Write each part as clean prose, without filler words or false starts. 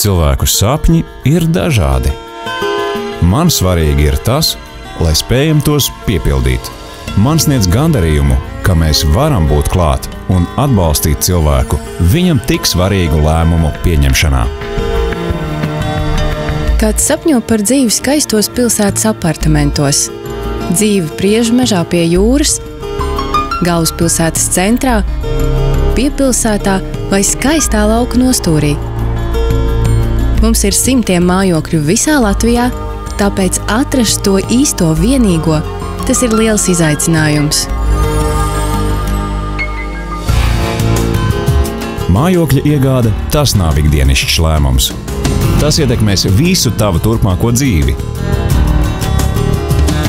cilvēku sapņi ir dažādi. Man svarīgi ir tas, lai spējam tos piepildīt. Man sniedz gandarījumu, ka mēs varam būt klāt un atbalstīt cilvēku viņam tik svarīgu lēmumu pieņemšanā. Kāds sapņo par dzīvi skaistos pilsētas apartamentos, dzīvi Priežmežā pie jūras, galvaspilsētas centrā, piepilsētā vai skaistā lauka nostūrī. Mums ir simtiem mājokļu visā Latvijā, tāpēc atrast to īsto vienīgo, tas ir liels izaicinājums. Mājokļa iegāde – tas nav ikdienišķs lēmums. Tas ietekmēs visu tavu turpmāko dzīvi.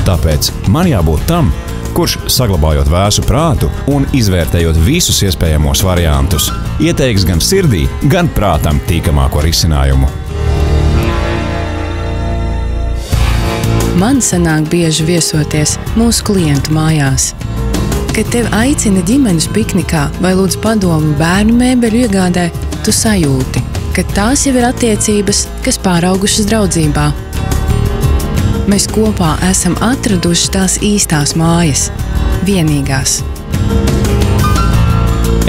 Tāpēc man jābūt tam, kurš, saglabājot vēsu prātu un izvērtējot visus iespējamos variantus, ieteiks gan sirdī, gan prātam tīkamāko risinājumu. Man sanāk bieži viesoties mūsu klientu mājās. Kad tevi aicina ģimenes piknikā vai lūdz padomu bērnu mēbeļu iegādē, tu sajūti, ka tās jau ir attiecības, kas pāraugušas draudzībā. Mēs kopā esam atraduši tās īstās mājas, vienīgās.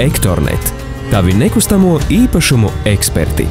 Ektornet – tavi nekustamo īpašumu eksperti.